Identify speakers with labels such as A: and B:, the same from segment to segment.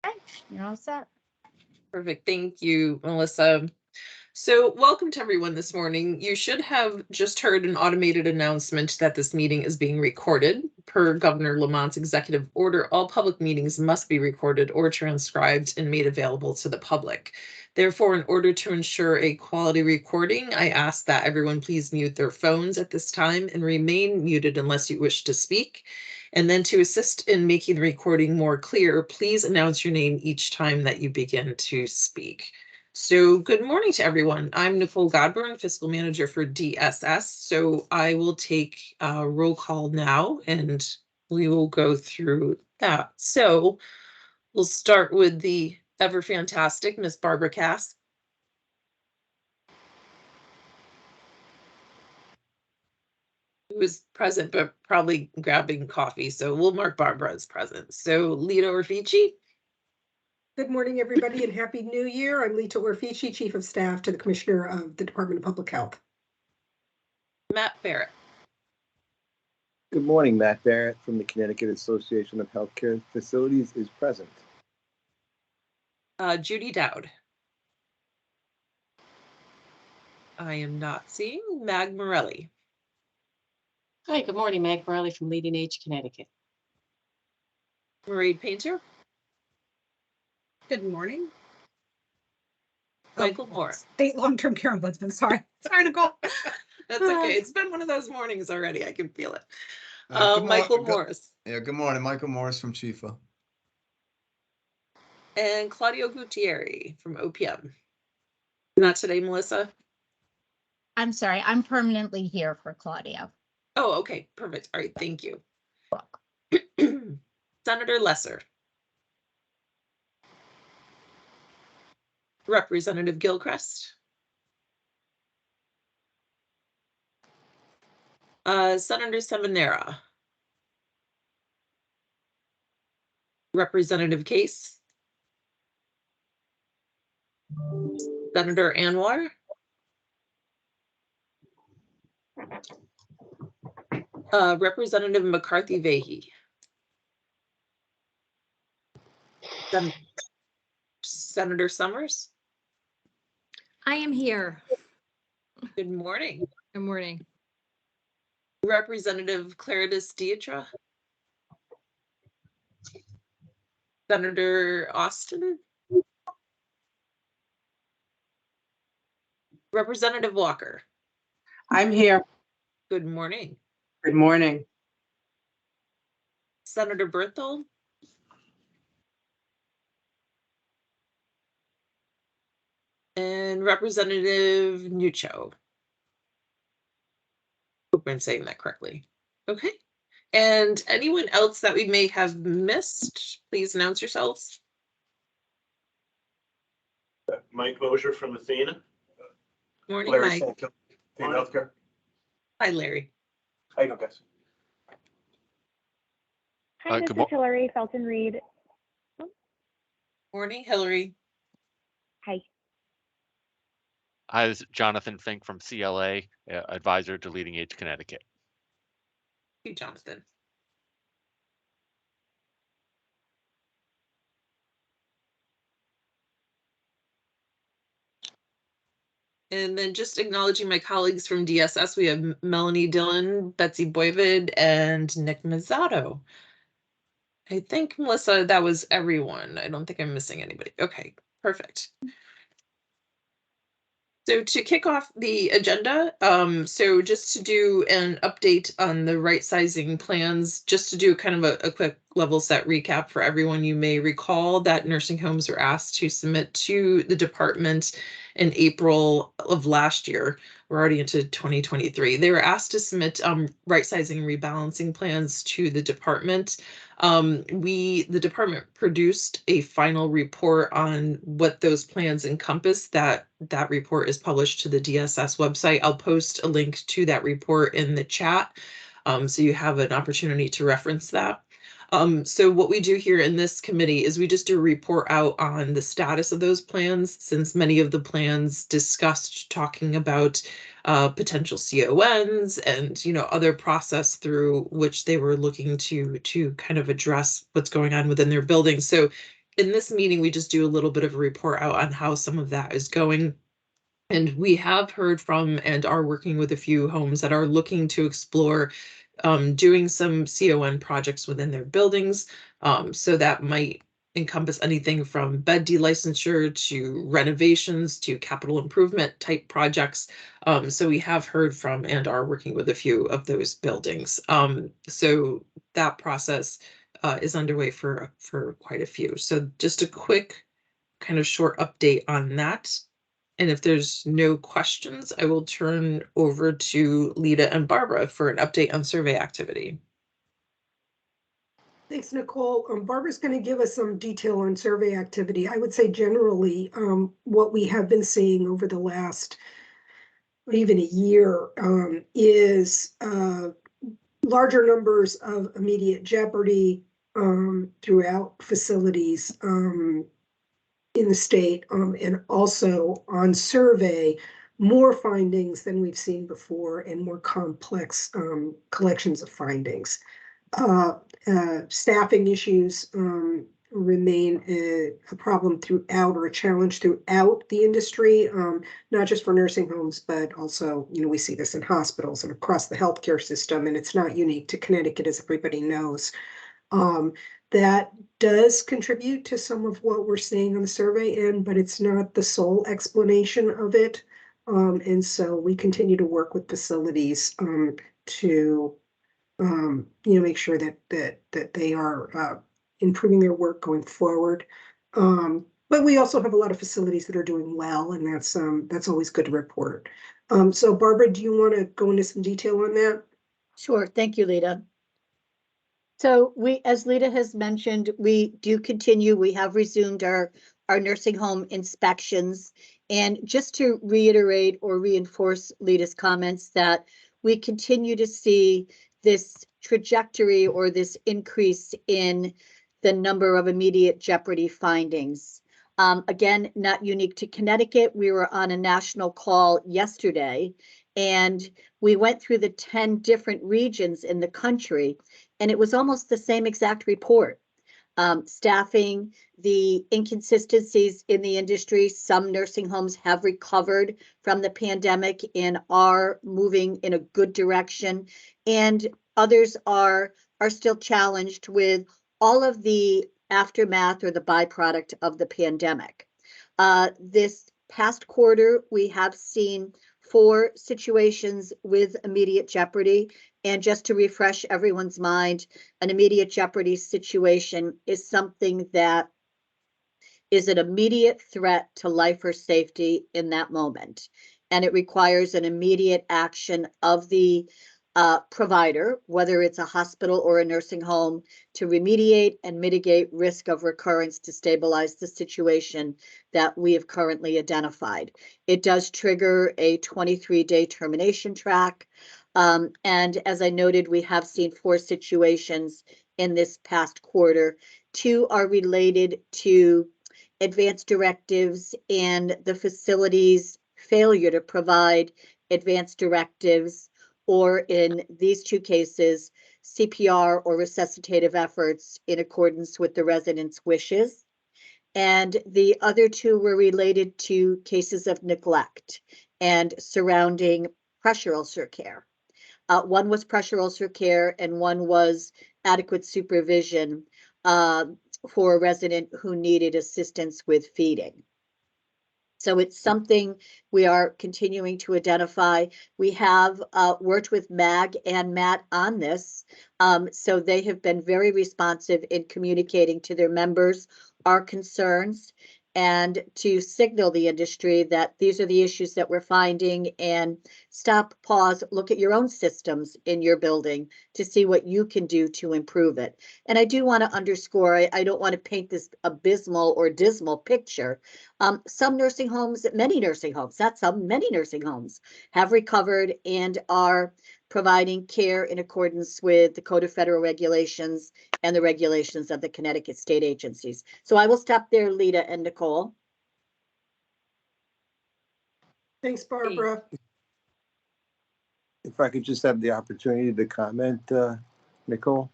A: Okay, you're all set.
B: Perfect. Thank you, Melissa. So welcome to everyone this morning. You should have just heard an automated announcement that this meeting is being recorded. Per Governor Lamont's executive order, all public meetings must be recorded or transcribed and made available to the public. Therefore, in order to ensure a quality recording, I ask that everyone please mute their phones at this time and remain muted unless you wish to speak. And then to assist in making the recording more clear, please announce your name each time that you begin to speak. So good morning to everyone. I'm Nicole Godburn, Fiscal Manager for DSS. So I will take a roll call now and we will go through that. So we'll start with the ever fantastic Miss Barbara Cass. Who is present, but probably grabbing coffee. So we'll mark Barbara as present. So Lita Orfici.
C: Good morning, everybody, and Happy New Year. I'm Lita Orfici, Chief of Staff to the Commissioner of the Department of Public Health.
B: Matt Barrett.
D: Good morning, Matt Barrett from the Connecticut Association of Healthcare Facilities is present.
B: Judy Dowd. I am not seeing Mag Morelli.
E: Hi, good morning. Mag Morelli from Leading Age Connecticut.
B: Marie Painter.
F: Good morning.
B: Michael Moore.
F: State long-term care ombudsman. Sorry, Nicole.
B: That's okay. It's been one of those mornings already. I can feel it.
G: Michael
B: Morris.
G: Good morning. Michael Morris from Chifa.
B: And Claudio Gutierrez from OPM. Not today, Melissa?
A: I'm sorry, I'm permanently here for Claudio.
B: Oh, okay. Perfect. All right. Thank you. Senator Lesser. Representative Gilchrist. Senator Seminara. Representative Case. Senator Anwar. Representative McCarthy Vahey. Senator Summers.
H: I am here.
B: Good morning.
H: Good morning.
B: Representative Claridis Dietra. Senator Austin. Representative Walker.
I: I'm here.
B: Good morning.
I: Good morning.
B: Senator Berthold. And Representative Nuccio. Hope I'm saying that correctly. Okay. And anyone else that we may have missed, please announce yourselves.
J: Mike Mosher from Athena.
B: Morning,
J: Larry
B: Mike.
J: Athena Healthcare.
B: Hi, Larry.
J: How you doing, guys?
K: Hi, this is Hillary Felton Reed.
B: Morning, Hillary.
K: Hi.
L: Hi, this is Jonathan Fink from CLA, advisor to Leading Age Connecticut.
B: Hey, Jonathan. And then just acknowledging my colleagues from DSS, we have Melanie Dillon, Betsy Boyvid, and Nick Mazzato. I think, Melissa, that was everyone. I don't think I'm missing anybody. Okay, perfect. So to kick off the agenda, so just to do an update on the right sizing plans, just to do kind of a quick level set recap for everyone, you may recall that nursing homes were asked to submit to the department in April of last year. We're already into 2023. They were asked to submit right sizing and rebalancing plans to the department. The department produced a final report on what those plans encompass. That report is published to the DSS website. I'll post a link to that report in the chat, so you have an opportunity to reference that. So what we do here in this committee is we just do a report out on the status of those plans, since many of the plans discussed talking about potential CONs and other process through which they were looking to kind of address what's going on within their building. So in this meeting, we just do a little bit of a report out on how some of that is going. And we have heard from and are working with a few homes that are looking to explore doing some CON projects within their buildings. So that might encompass anything from bed delicensure to renovations to capital improvement type projects. So we have heard from and are working with a few of those buildings. So that process is underway for quite a few. So just a quick kind of short update on that. And if there's no questions, I will turn over to Lita and Barbara for an update on survey activity.
C: Thanks, Nicole. Barbara's going to give us some detail on survey activity. I would say generally, what we have been seeing over the last even a year is larger numbers of immediate jeopardy throughout facilities in the state, and also on survey, more findings than we've seen before and more complex collections of findings. Staffing issues remain a problem throughout, or a challenge throughout the industry, not just for nursing homes, but also, we see this in hospitals and across the healthcare system, and it's not unique to Connecticut, as everybody knows. That does contribute to some of what we're seeing on the survey end, but it's not the sole explanation of it. And so we continue to work with facilities to make sure that they are improving their work going forward. But we also have a lot of facilities that are doing well, and that's always good to report. So Barbara, do you want to go into some detail on that?
A: Sure. Thank you, Lita. So as Lita has mentioned, we do continue. We have resumed our nursing home inspections. And just to reiterate or reinforce Lita's comments, that we continue to see this trajectory or this increase in the number of immediate jeopardy findings. Again, not unique to Connecticut. We were on a national call yesterday, and we went through the 10 different regions in the country, and it was almost the same exact report. Staffing, the inconsistencies in the industry. Some nursing homes have recovered from the pandemic and are moving in a good direction, and others are still challenged with all of the aftermath or the byproduct of the pandemic. This past quarter, we have seen 4 situations with immediate jeopardy. And just to refresh everyone's mind, an immediate jeopardy situation is something that is an immediate threat to life or safety in that moment. And it requires an immediate action of the provider, whether it's a hospital or a nursing home, to remediate and mitigate risk of recurrence to stabilize the situation that we have currently identified. It does trigger a 23-day termination track. And as I noted, we have seen 4 situations in this past quarter. 2 are related to advanced directives and the facility's failure to provide advanced directives, or in these 2 cases, CPR or resuscitative efforts in accordance with the residents' wishes. And the other 2 were related to cases of neglect and surrounding pressure ulcer care. One was pressure ulcer care, and one was adequate supervision for a resident who needed assistance with feeding. So it's something we are continuing to identify. We have worked with MAG and MAT on this. So they have been very responsive in communicating to their members our concerns, and to signal the industry that these are the issues that we're finding, and stop, pause, look at your own systems in your building to see what you can do to improve it. And I do want to underscore, I don't want to paint this abysmal or dismal picture. Some nursing homes, many nursing homes, not some, many nursing homes have recovered and are providing care in accordance with the Code of Federal Regulations and the regulations of the Connecticut state agencies. So I will stop there, Lita and Nicole.
C: Thanks, Barbara.
D: If I could just have the opportunity to comment, Nicole?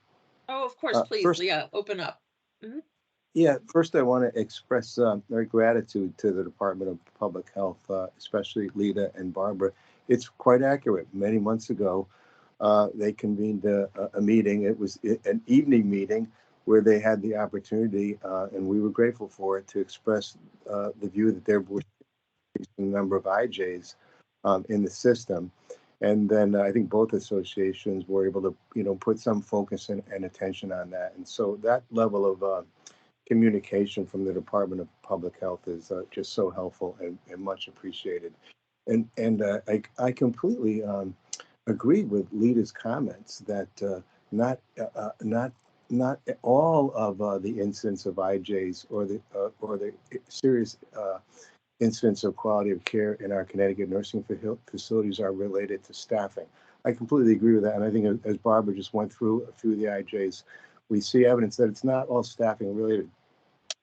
B: Oh, of course, please,
D: first-
B: Leah, open up.
D: Yeah, first I want to express our gratitude to the Department of Public Health, especially Lita and Barbara. It's quite accurate. Many months ago, they convened a meeting. It was an evening meeting where they had the opportunity, and we were grateful for it, to express the view that there was a number of IJs in the system. And then I think both associations were able to, put some focus and attention on that. And so that level of communication from the Department of Public Health is just so helpful and much appreciated. And I completely agree with Lita's comments that not all of the incidents of IJs or the serious incidents of quality of care in our Connecticut nursing facilities are related to staffing. I completely agree with that, and I think as Barbara just went through a few of the IJs, we see evidence that it's not all staffing related.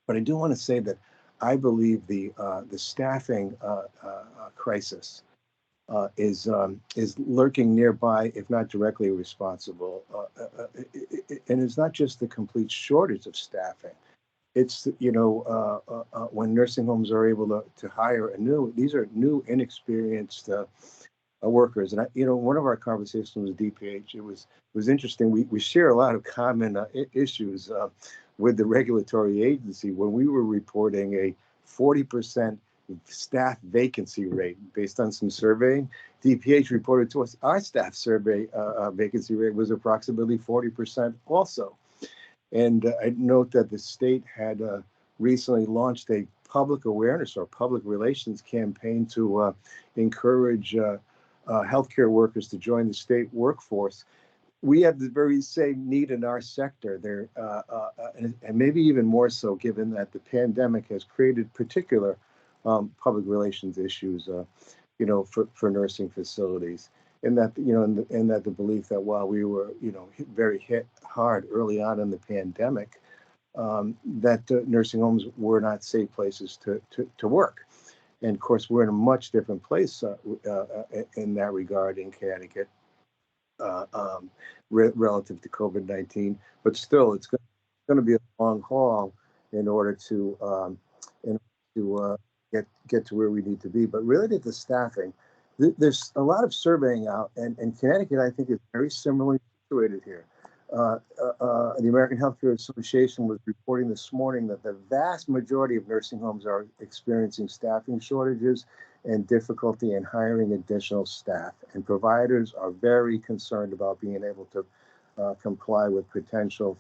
D: But I do want to say that I believe the staffing crisis is lurking nearby, if not directly responsible. And it's not just the complete shortage of staffing. It's, when nursing homes are able to hire these are new, inexperienced workers. And one of our conversations with DPH, it was interesting. We share a lot of common issues with the regulatory agency. When we were reporting a 40% staff vacancy rate based on some surveying, DPH reported to us our staff survey vacancy rate was approximately 40% also. And I note that the state had recently launched a public awareness or public relations campaign to encourage healthcare workers to join the state workforce. We have the very same need in our sector there, and maybe even more so, given that the pandemic has created particular public relations issues, for nursing facilities. And that, and that the belief that while we were, very hit hard early on in the pandemic, that nursing homes were not safe places to work. And of course, we're in a much different place in that regard in Connecticut relative to COVID-19. But still, it's going to be a long haul in order to get to where we need to be. But related to staffing, there's a lot of surveying out, and Connecticut, I think, is very similarly situated here. The American Healthcare Association was reporting this morning that the vast majority of nursing homes are experiencing staffing shortages and difficulty in hiring additional staff. And providers are very concerned about being able to comply with potential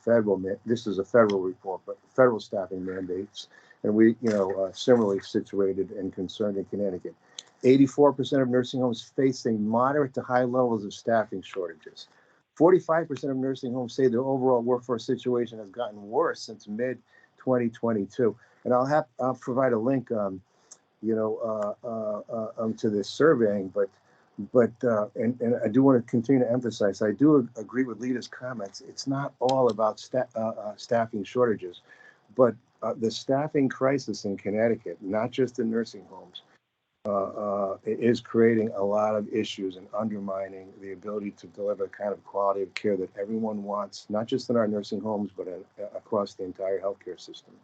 D: this is a federal report, but federal staffing mandates. And we, similarly situated and concerned in Connecticut. 84% of nursing homes facing moderate to high levels of staffing shortages. 45% of nursing homes say their overall workforce situation has gotten worse since mid-2022. And I'll provide a link, to this surveying, but I do want to continue to emphasize, I do agree with Lita's comments. It's not all about staffing shortages, but the staffing crisis in Connecticut, not just in nursing homes, is creating a lot of issues and undermining the ability to deliver the kind of quality of care that everyone wants, not just in our nursing homes, but across the entire healthcare system.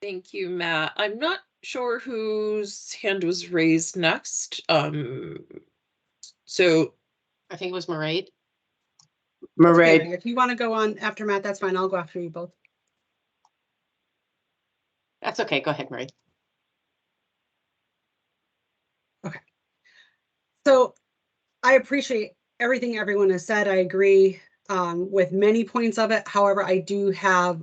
B: Thank you, Matt. I'm not sure whose hand was raised next. So
E: I think it was Mairead.
I: Mairead.
F: Okay, if you want to go on after Matt, that's fine. I'll go after you both.
E: That's okay. Go ahead, Mairead.
F: Okay. So I appreciate everything everyone has said. I agree with many points of it. However, I do have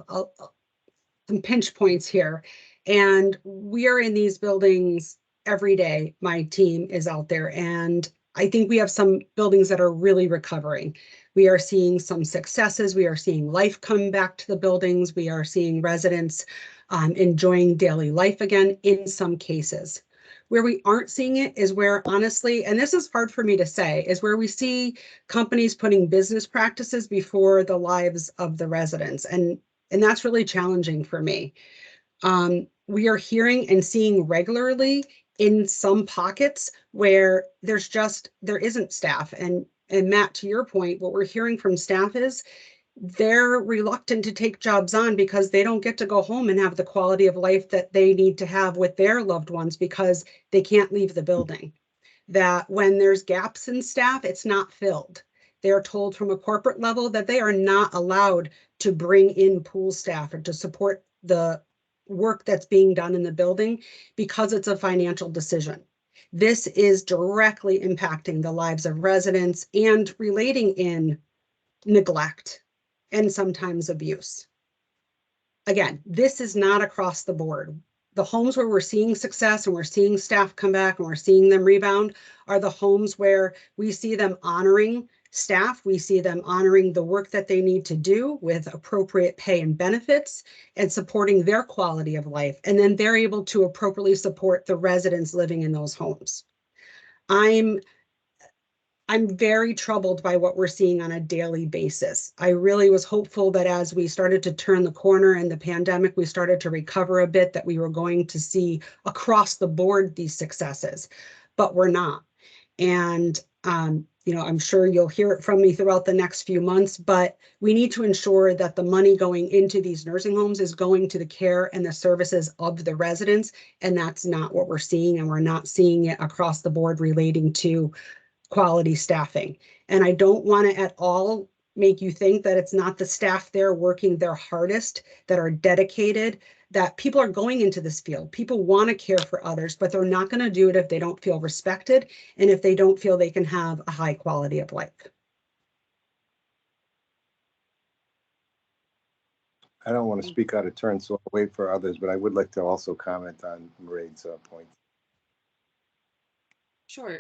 F: some pinch points here. And we are in these buildings every day. My team is out there, and I think we have some buildings that are really recovering. We are seeing some successes. We are seeing life come back to the buildings. We are seeing residents enjoying daily life again in some cases. Where we aren't seeing it is where, honestly, and this is hard for me to say, is where we see companies putting business practices before the lives of the residents. And that's really challenging for me. We are hearing and seeing regularly in some pockets where there isn't staff. And And Matt, to your point, what we're hearing from staff is they're reluctant to take jobs on because they don't get to go home and have the quality of life that they need to have with their loved ones because they can't leave the building. That when there's gaps in staff, it's not filled. They're told from a corporate level that they are not allowed to bring in pool staff or to support the work that's being done in the building because it's a financial decision. This is directly impacting the lives of residents and relating in neglect and sometimes abuse. Again, this is not across the board. The homes where we're seeing success and we're seeing staff come back and we're seeing them rebound are the homes where we see them honoring staff. We see them honoring the work that they need to do with appropriate pay and benefits and supporting their quality of life. And then they're able to appropriately support the residents living in those homes. I'm very troubled by what we're seeing on a daily basis. I really was hopeful that as we started to turn the corner in the pandemic, we started to recover a bit, that we were going to see across the board these successes, but we're not. And, I'm sure you'll hear it from me throughout the next few months, but we need to ensure that the money going into these nursing homes is going to the care and the services of the residents. And that's not what we're seeing. And we're not seeing it across the board relating to quality staffing. And I don't want to at all make you think that it's not the staff there working their hardest, that are dedicated, that people are going into this field. People want to care for others, but they're not going to do it if they don't feel respected and if they don't feel they can have a high quality of life.
D: I don't want to speak out of turn, so I'll wait for others, but I would like to also comment on Mairead's point.
B: Sure.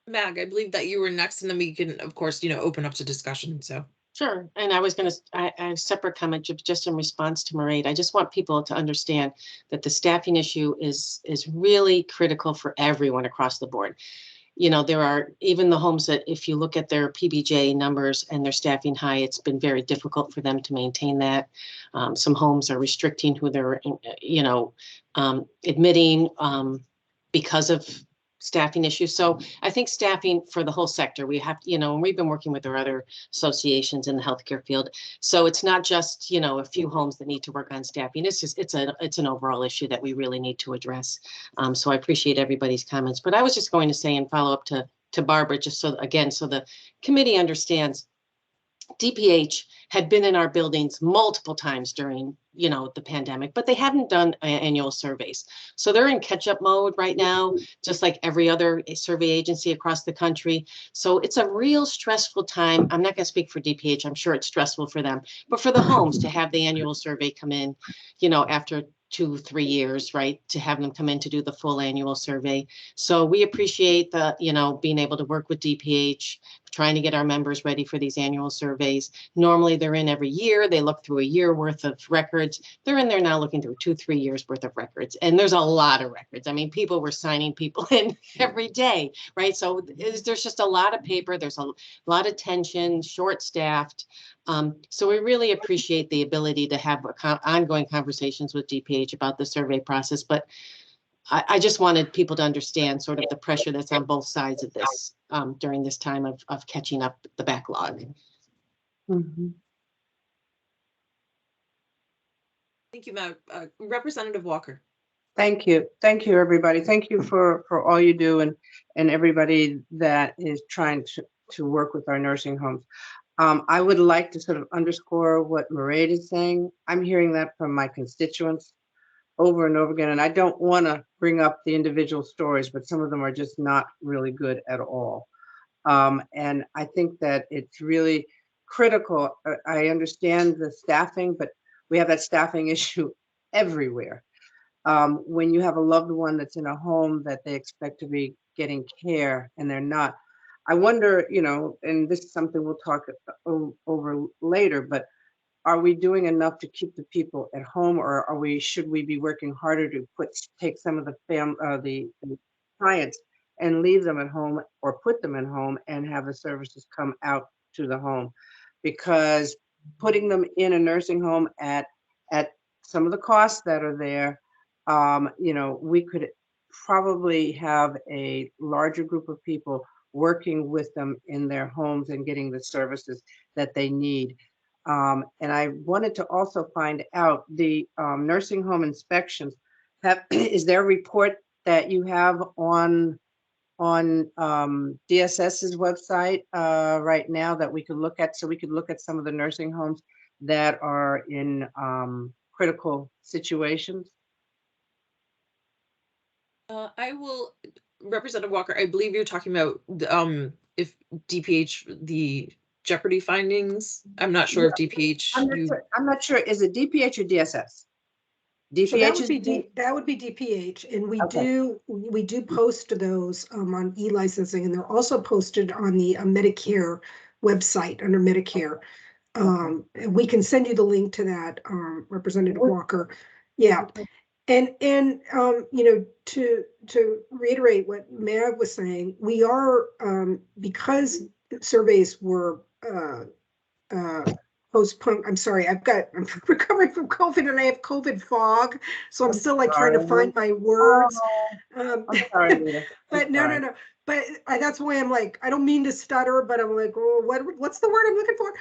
B: Mag, I believe that you were next, and then we can, of course, open up to discussion. So.
E: Sure. And I have a separate comment just in response to Mairead. I just want people to understand that the staffing issue is really critical for everyone across the board. There are even the homes that if you look at their PBJ numbers and their staffing high, it's been very difficult for them to maintain that. Some homes are restricting who they're, admitting because of staffing issues. So I think staffing for the whole sector, we have, and we've been working with our other associations in the healthcare field. So it's not just, a few homes that need to work on staffing. It's just, it's an overall issue that we really need to address. So I appreciate everybody's comments, but I was just going to say and follow up to Barbara, just so the committee understands, DPH had been in our buildings multiple times during, the pandemic, but they hadn't done annual surveys. So they're in catch-up mode right now, just like every other survey agency across the country. So it's a real stressful time. I'm not going to speak for DPH. I'm sure it's stressful for them, but for the homes to have the annual survey come in, after 2-3 years, right, to have them come in to do the full annual survey. So we appreciate the, being able to work with DPH, trying to get our members ready for these annual surveys. Normally they're in every year. They look through a year worth of records. They're in there now looking through 2-3 years worth of records. And there's a lot of records. I mean, people were signing people in every day, right? So there's just a lot of paper. There's a lot of tension, short-staffed. So we really appreciate the ability to have ongoing conversations with DPH about the survey process. But I just wanted people to understand sort of the pressure that's on both sides of this during this time of catching up the backlog.
I: Mm-hmm.
B: Thank you, Matt. Representative Walker.
I: Thank you. Thank you, everybody. Thank you for all you do and everybody that is trying to work with our nursing homes. I would like to sort of underscore what Mairead is saying. I'm hearing that from my constituents over and over again, and I don't want to bring up the individual stories, but some of them are just not really good at all. And I think that it's really critical. I understand the staffing, but we have that staffing issue everywhere. When you have a loved one that's in a home that they expect to be getting care and they're not, I wonder, and this is something we'll talk over later, but are we doing enough to keep the people at home, or should we be working harder to take some of the clients and leave them at home or put them at home and have the services come out to the home? Because putting them in a nursing home at some of the costs that are there, we could probably have a larger group of people working with them in their homes and getting the services that they need. And I wanted to also find out the nursing home inspections. Is there a report that you have on DSS's website right now that we could look at, so we could look at some of the nursing homes that are in critical situations?
B: I will, Representative Walker, I believe you're talking about if DPH, the Jeopardy findings. I'm not sure if DPH.
I: I'm not sure. Is it DPH or DSS? DPH
C: So that would
I: is
C: be that would be DPH, and we
I: Okay.
C: do post those on e-licensing, and they're also posted on the Medicare website under Medicare. And we can send you the link to that, Representative Walker. Yeah. And you know, to reiterate what Mav was saying, we are because surveys were postponed. I'm sorry, I'm recovering from COVID and I have COVID fog, so I'm still like trying to find my words.
I: I'm sorry, Rita.
C: But no. But that's why I'm like, I don't mean to stutter, but I'm like, well, what's the word I'm looking for?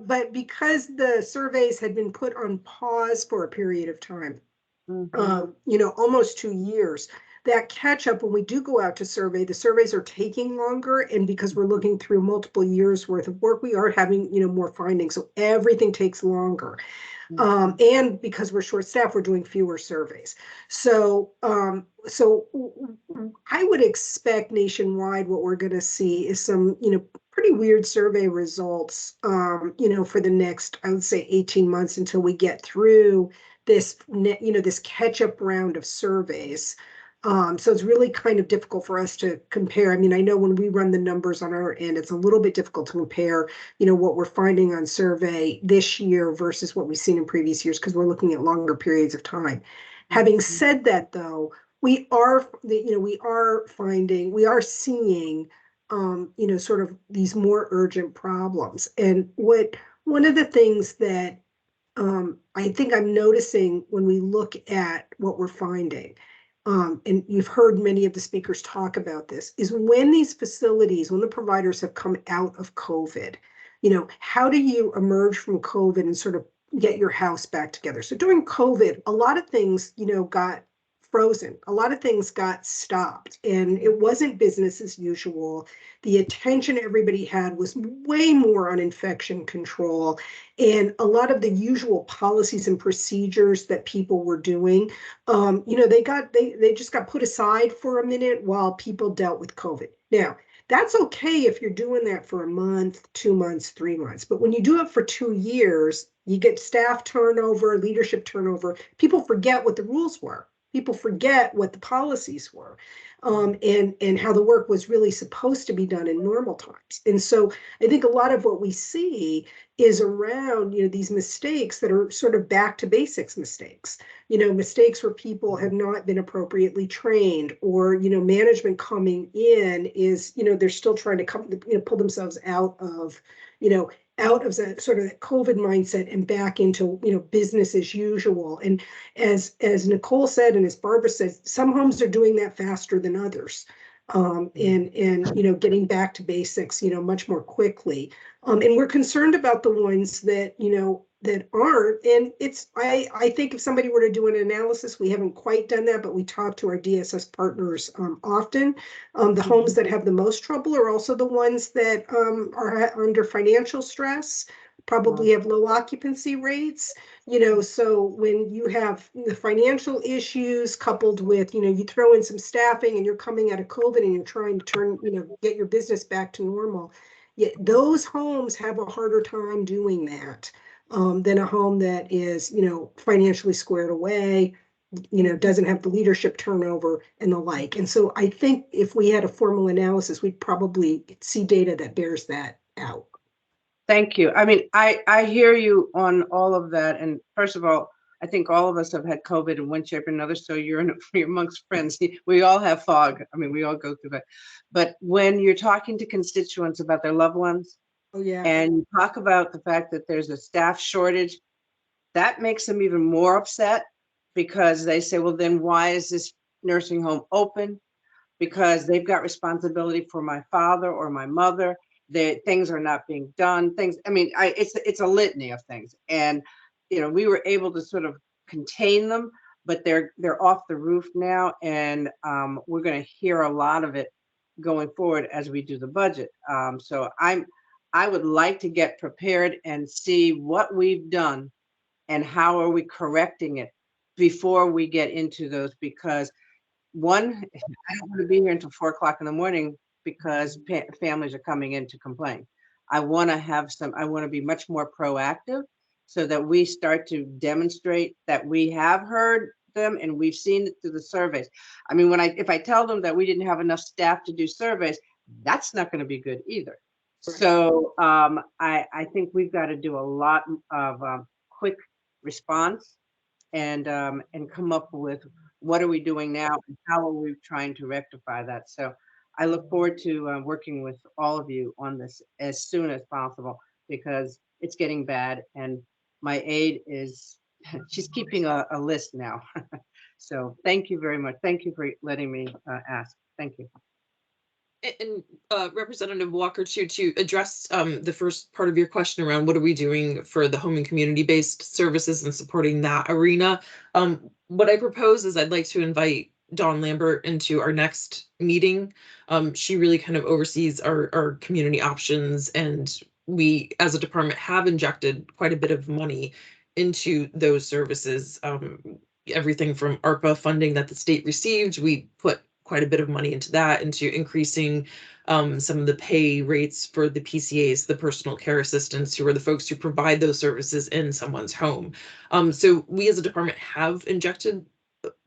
C: But because the surveys had been put on pause for a period of time, you know, almost 2 years, that catch up when we do go out to survey, the surveys are taking longer. And because we're looking through multiple years worth of work, we are having, you know, more findings. So everything takes longer. And because we're short staffed, we're doing fewer surveys. So, so I would expect nationwide what we're going to see is some, you know, pretty weird survey results, you know, for the next, I would say 18 months until we get through this, you know, this catch up round of surveys. So it's really kind of difficult for us to compare. I mean, I know when we run the numbers on our end, it's a little bit difficult to compare, you know, what we're finding on survey this year versus what we've seen in previous years, because we're looking at longer periods of time. Having said that, though, we are seeing, you know, sort of these more urgent problems. And one of the things that I think I'm noticing when we look at what we're finding, and you've heard many of the speakers talk about this, is when these facilities, when the providers have come out of COVID, you know, how do you emerge from COVID and sort of get your house back together? So during COVID, a lot of things, you know, got frozen. A lot of things got stopped, and it wasn't business as usual. The attention everybody had was way more on infection control, and a lot of the usual policies and procedures that people were doing, you know, they just got put aside for a minute while people dealt with COVID. Now, that's okay if you're doing that for a month, 2 months, 3 months. But when you do it for 2 years, you get staff turnover, leadership turnover. People forget what the rules were. People forget what the policies were, and how the work was really supposed to be done in normal times. And so I think a lot of what we see is around, you know, these mistakes that are sort of back to basics mistakes, you know, mistakes where people have not been appropriately trained, or, you know, management coming in is, you know, they're still trying to come, you know, pull themselves out of, you know, out of that sort of that COVID mindset and back into, you know, business as usual. And as Nicole said, and as Barbara said, some homes are doing that faster than others. And you know, getting back to basics, you know, much more quickly. And we're concerned about the ones that, you know, that aren't. And it's, I think if somebody were to do an analysis, we haven't quite done that, but we talk to our DSS partners often. The homes that have the most trouble are also the ones that are under financial stress, probably have low occupancy rates, you know. So when you have the financial issues coupled with, you know, you throw in some staffing and you're coming out of COVID and you're trying to turn, you know, get your business back to normal, those homes have a harder time doing that than a home that is, you know, financially squared away, you know, doesn't have the leadership turnover and the like. And so I think if we had a formal analysis, we'd probably see data that bears that out.
I: Thank you. I mean, I hear you on all of that. And first of all, I think all of us have had COVID in one shape or another. So you're amongst friends. We all have fog. I mean, we all go through that. But when you're talking to constituents about their loved ones,
C: oh yeah,
I: and you talk about the fact that there's a staff shortage, that makes them even more upset, because they say, well, then why is this nursing home open? because they've got responsibility for my father or my mother. Things are not being done. It's a litany of things. And, we were able to sort of contain them, but they're off the roof now. And we're going to hear a lot of it going forward as we do the budget. So I would like to get prepared and see what we've done and how are we correcting it before we get into those, because one, I don't want to be here until 4 o'clock in the morning because families are coming in to complain. I want to be much more proactive so that we start to demonstrate that we have heard them and we've seen it through the surveys. I mean, if I tell them that we didn't have enough staff to do surveys, that's not going to be good either.
A: Right.
I: So I think we've got to do a lot of quick response and come up with what are we doing now and how are we trying to rectify that. So I look forward to working with all of you on this as soon as possible, because it's getting bad and my aide she's keeping a list now. So thank you very much. Thank you for letting me ask. Thank you.
B: And Representative Walker, to address the first part of your question around what are we doing for the home and community-based services and supporting that arena. What I propose is I'd like to invite Dawn Lambert into our next meeting. She really kind of oversees our community options, and we as a department have injected quite a bit of money into those services. Everything from ARPA funding that the state received, we put quite a bit of money into that, into increasing some of the pay rates for the PCAs, the personal care assistants, who are the folks who provide those services in someone's home. So we as a department have injected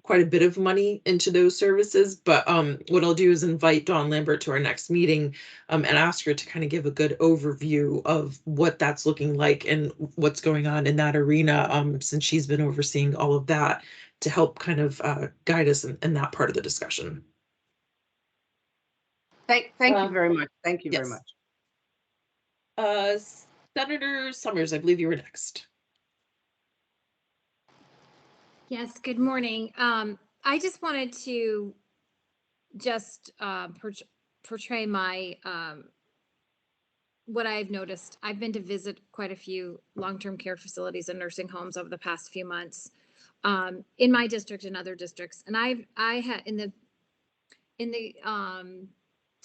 B: quite a bit of money into those services, but what I'll do is invite Dawn Lambert to our next meeting and ask her to kind of give a good overview of what that's looking like and what's going on in that arena, since she's been overseeing all of that, to help kind of guide us in that part of the discussion.
I: Thank you very much. Thank you very
B: yes.
I: much.
B: Senator Summers, I believe you were next.
H: Yes, good morning. I just wanted to portray my what I've noticed. I've been to visit quite a few long-term care facilities and nursing homes over the past few months, in my district and other districts. And I had in the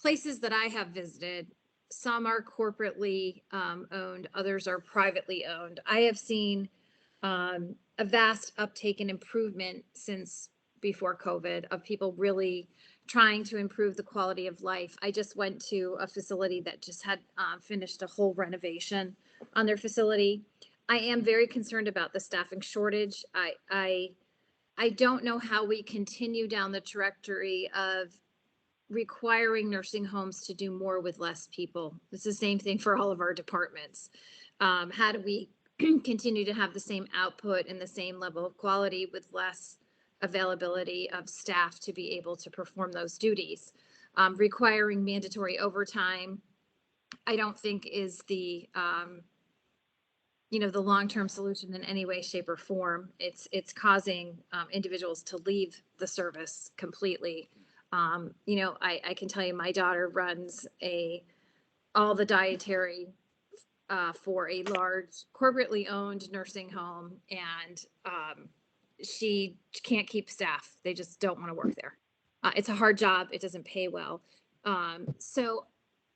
H: places that I have visited, some are corporately owned, others are privately owned. I have seen a vast uptake and improvement since before COVID of people really trying to improve the quality of life. I just went to a facility that just had finished a whole renovation on their facility. I am very concerned about the staffing shortage. I don't know how we continue down the trajectory of requiring nursing homes to do more with less people. It's the same thing for all of our departments. How do we continue to have the same output and the same level of quality with less availability of staff to be able to perform those duties? Requiring mandatory overtime, I don't think is the the long-term solution in any way, shape, or form. It's causing individuals to leave the service completely. I can tell you, my daughter runs all the dietary for a large corporately owned nursing home, and she can't keep staff. They just don't want to work there. It's a hard job. It doesn't pay well. So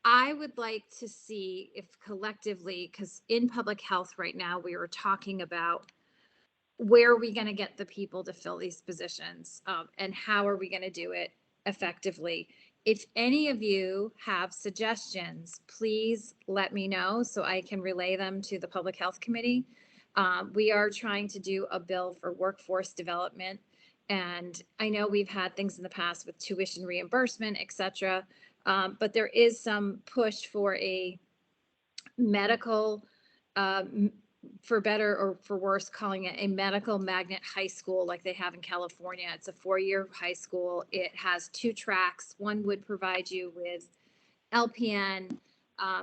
H: I would like to see if collectively, because in public health right now, we were talking about where are we going to get the people to fill these positions, and how are we going to do it effectively. If any of you have suggestions, please let me know so I can relay them to the Public Health Committee. We are trying to do a bill for workforce development. And I know we've had things in the past with tuition reimbursement, et cetera. But there is some push for a medical, for better or for worse, calling it a medical magnet high school like they have in California. It's a 4-year high school. It has 2 tracks. One would provide you with LPN,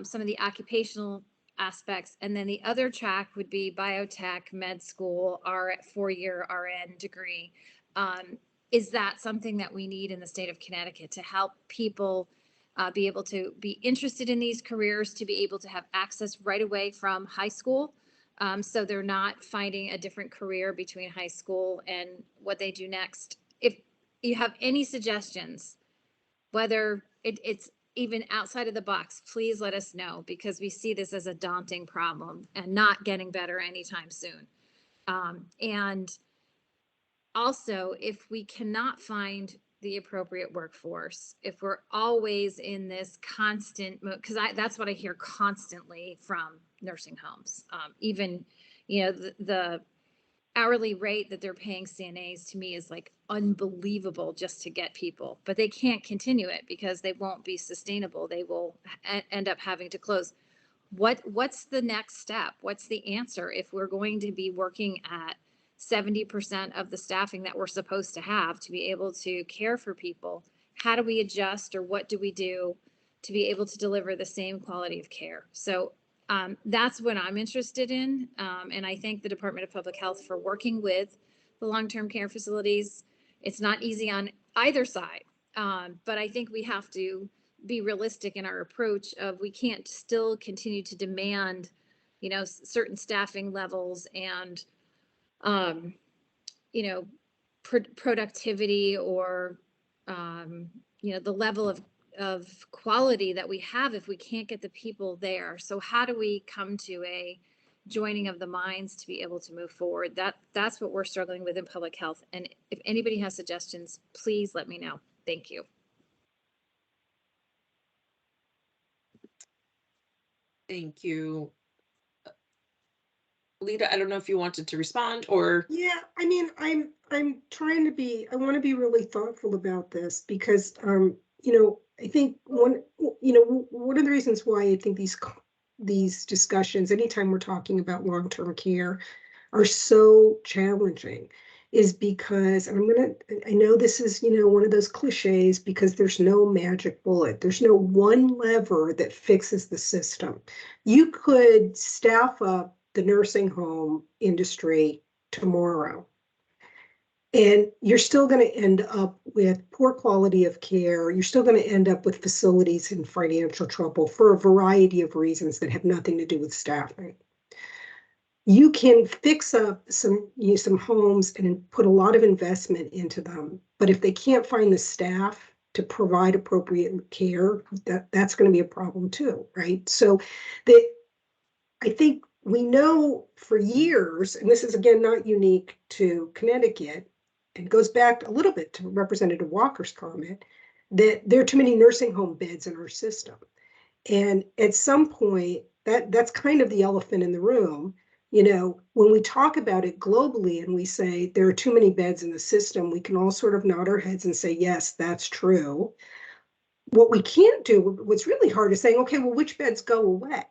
H: some of the occupational aspects, and then the other track would be biotech, med school, 4-year RN degree. is that something that we need in the state of Connecticut to help people be able to be interested in these careers, to be able to have access right away from high school? So they're not finding a different career between high school and what they do next. If you have any suggestions, whether it's even outside of the box, please let us know, because we see this as a daunting problem and not getting better anytime soon. And also, if we cannot find the appropriate workforce, if we're always in this constant, because that's what I hear constantly from nursing homes. Even, you know, the hourly rate that they're paying CNAs to me is like unbelievable just to get people, but they can't continue it because they won't be sustainable. They will end up having to close. What's the next step? What's the answer if we're going to be working at 70% of the staffing that we're supposed to have to be able to care for people? How do we adjust, or what do we do to be able to deliver the same quality of care? So that's what I'm interested in. And I thank the Department of Public Health for working with the long-term care facilities. It's not easy on either side, but I think we have to be realistic in our approach of, we can't still continue to demand, you know, certain staffing levels and, you know, productivity or, you know, the level of quality that we have if we can't get the people there. So how do we come to a joining of the minds to be able to move forward? That's what we're struggling with in public health. And if anybody has suggestions, please let me know. Thank you.
B: Thank you. Lita, I don't know if you wanted to respond or.
C: Yeah, I mean, I'm trying to be, I want to be really thoughtful about this because, you know, I think one of the reasons why I think these discussions, anytime we're talking about long-term care, are so challenging is because, and I know this is, you know, one of those cliches, because there's no magic bullet. There's no one lever that fixes the system. You could staff up the nursing home industry tomorrow, and you're still going to end up with poor quality of care. You're still going to end up with facilities in financial trouble for a variety of reasons that have nothing to do with staffing. You can fix up some homes and put a lot of investment into them, but if they can't find the staff to provide appropriate care, that's going to be a problem too, right? So I think we know for years, and this is again not unique to Connecticut, and goes back a little bit to Representative Walker's comment, that there are too many nursing home beds in our system. And at some point, that's kind of the elephant in the room. You know, when we talk about it globally and we say there are too many beds in the system, we can all sort of nod our heads and say, yes, that's true. What we can't do, what's really hard, is saying, okay, well, which beds go away?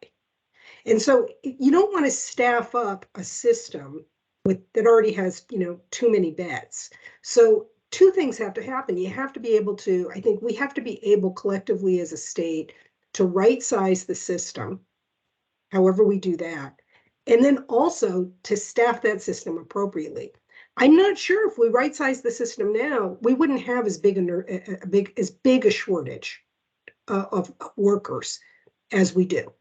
C: And so you don't want to staff up a system that already has, you know, too many beds. So two things have to happen. You have to be able to, I think we have to be able collectively as a state to right size the system, however we do that, and then also to staff that system appropriately. I'm not sure if we right size the system now, we wouldn't have as big a shortage of workers as we do.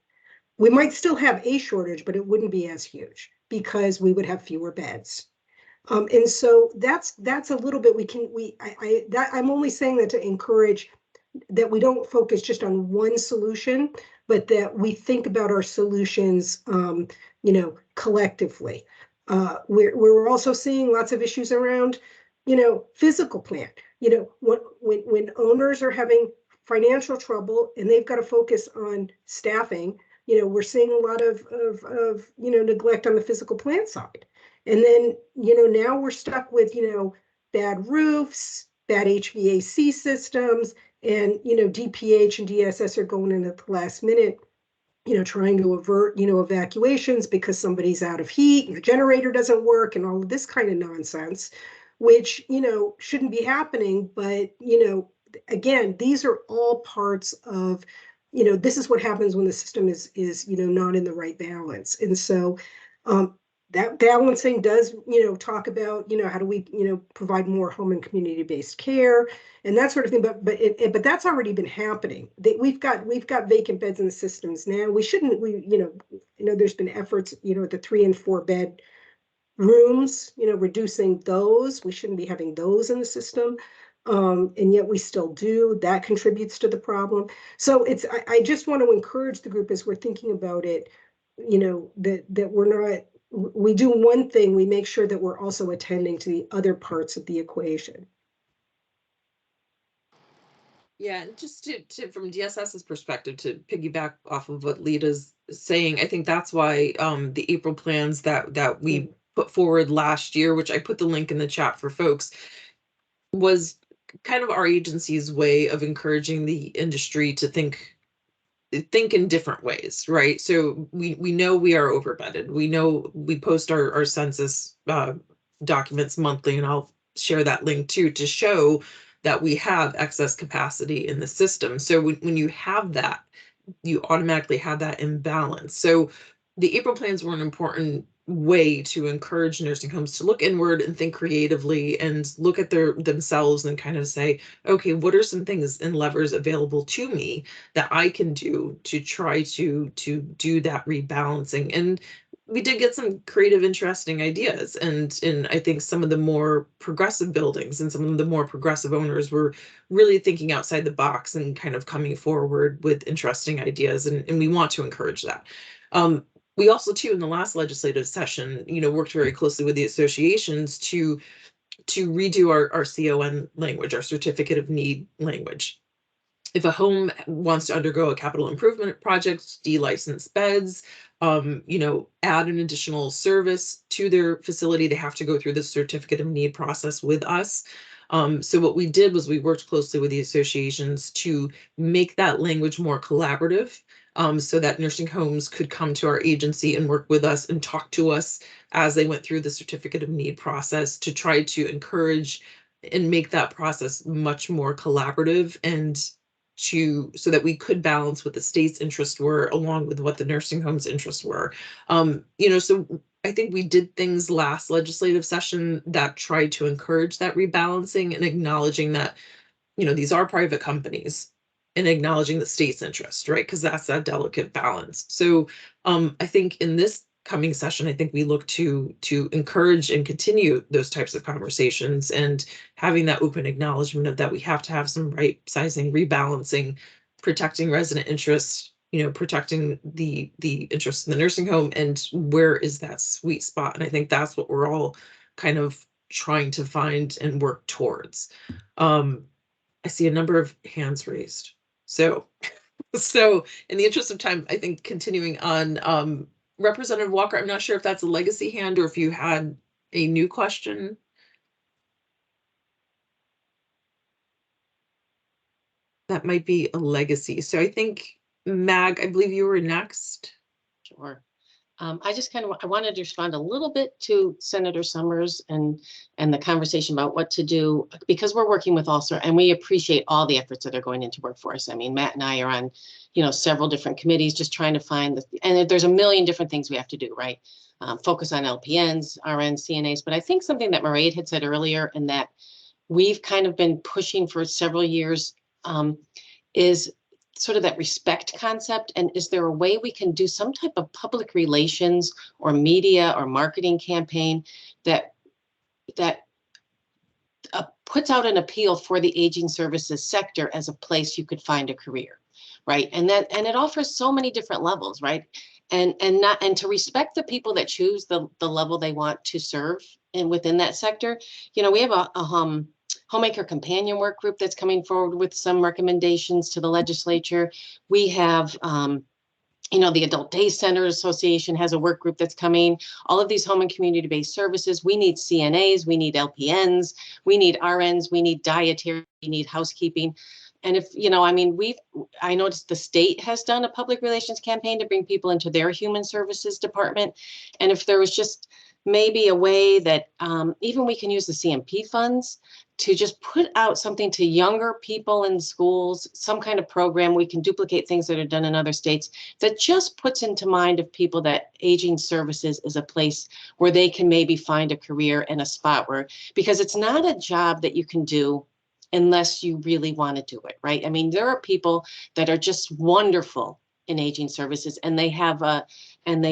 C: We might still have a shortage, but it wouldn't be as huge because we would have fewer beds. And so that's a little bit I'm only saying that to encourage that we don't focus just on one solution, but that we think about our solutions, you know, collectively. We're also seeing lots of issues around, you know, physical plant. You know, when owners are having financial trouble and they've got to focus on staffing, you know, we're seeing a lot of you know, neglect on the physical plant side. And then, you know, now we're stuck with, you know, bad roofs, bad HVAC systems, and, you know, DPH and DSS are going in at the last minute, you know, trying to avert, you know, evacuations because somebody's out of heat and the generator doesn't work and all of this kind of nonsense, which, you know, shouldn't be happening. But, you know, again, these are all parts of, you know, this is what happens when the system is, you know, not in the right balance. And so that balancing does, talk about, how do we, provide more home and community-based care and that sort of thing. But that's already been happening. We've got vacant beds in the systems now. There's been efforts, the 3 and 4 bed rooms, reducing those. We shouldn't be having those in the system. And yet we still do. That contributes to the problem. So I just want to encourage the group as we're thinking about it, that we're not, we do one thing, we make sure that we're also attending to the other parts of the equation.
B: Yeah, and just to from DSS's perspective, to piggyback off of what Lita's saying, I think that's why the April plans that we put forward last year, which I put the link in the chat for folks, was kind of our agency's way of encouraging the industry to think in different ways, right? So we know we are overbedded. We know we post our census documents monthly, and I'll share that link too to show that we have excess capacity in the system. So when you have that, you automatically have that imbalance. So the April plans were an important way to encourage nursing homes to look inward and think creatively and look at themselves and kind of say, okay, what are some things and levers available to me that I can do to try to do that rebalancing? And we did get some creative, interesting ideas. And I think some of the more progressive buildings and some of the more progressive owners were really thinking outside the box and kind of coming forward with interesting ideas. And we want to encourage that. We also, too, in the last legislative session, worked very closely with the associations to redo our CON language, our certificate of need language. If a home wants to undergo a capital improvement project, de-license beds, add an additional service to their facility, they have to go through the certificate of need process with us. So what we did was we worked closely with the associations to make that language more collaborative, so that nursing homes could come to our agency and work with us and talk to us as they went through the certificate of need process to try to encourage and make that process much more collaborative and so that we could balance what the state's interests were along with what the nursing home's interests were. So I think we did things last legislative session that tried to encourage that rebalancing and acknowledging that, these are private companies and acknowledging the state's interest, right? Because that's that delicate balance. So I think in this coming session, I think we look to encourage and continue those types of conversations and having that open acknowledgement of that we have to have some right sizing, rebalancing, protecting resident interests, protecting the interests in the nursing home, and where is that sweet spot? And I think that's what we're all kind of trying to find and work towards. I see a number of hands raised. So in the interest of time, I think continuing on, Representative Walker, I'm not sure if that's a legacy hand or if you had a new question. That might be a legacy. So I think, Mag, I believe you were next.
E: Sure. I just I wanted to respond a little bit to Senator Summers and the conversation about what to do, because we're working with and we appreciate all the efforts that are going into workforce. I mean, Matt and I are on, several different committees just trying to find and there's a million different things we have to do, right? Focus on LPNs, RNs, CNAs. But I think something that Mairead had said earlier and that we've kind of been pushing for several years is sort of that respect concept. And is there a way we can do some type of public relations or media or marketing campaign that puts out an appeal for the aging services sector as a place you could find a career, right? And it offers so many different levels, right? And to respect the people that choose the level they want to serve and within that sector. We have a Homemaker Companion Work Group that's coming forward with some recommendations to the legislature. We have, the Adult Day Center Association has a work group that's coming. All of these home and community-based services, we need CNAs, we need LPNs, we need RNs, we need dietary, we need housekeeping. And if, I noticed the state has done a public relations campaign to bring people into their human services department. And if there was just maybe a way that even we can use the CMP funds to just put out something to younger people in schools, some kind of program. We can duplicate things that are done in other states that just puts into mind of people that aging services is a place where they can maybe find a career and a spot where, because it's not a job that you can do unless you really want to do it, right? I mean, there are people that are just wonderful in aging services, and they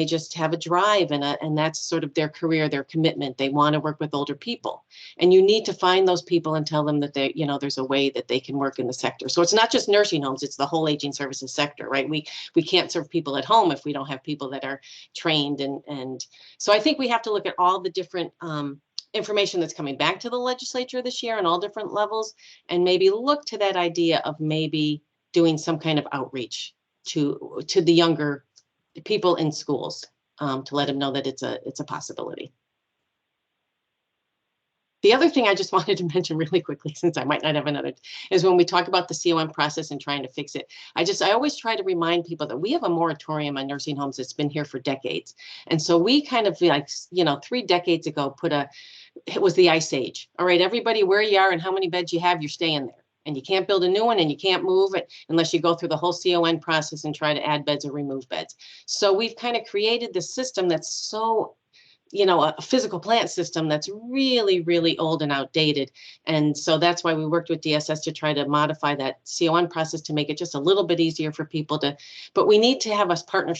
E: just have a drive and that's sort of their career, their commitment. They want to work with older people, and you need to find those people and tell them that there's a way that they can work in the sector. So it's not just nursing homes, it's the whole aging services sector, right? We can't serve people at home if we don't have people that are trained. And so I think we have to look at all the different information that's coming back to the legislature this year on all different levels, and maybe look to that idea of maybe doing some kind of outreach to the younger people in schools, to let them know that it's a possibility. The other thing I just wanted to mention really quickly, since I might not have another, is when we talk about the CON process and trying to fix it. I always try to remind people that we have a moratorium on nursing homes that's been here for decades. And so we kind of 3 decades ago it was the ice age. All right, everybody, where you are and how many beds you have, you're staying there. And you can't build a new one and you can't move it unless you go through the whole CON process and try to add beds or remove beds. So we've kind of created this system that's so, a physical plant system that's really, really old and outdated. And so that's why we worked with DSS to try to modify that CON process to make it just a little bit easier for people but we need to have a partnership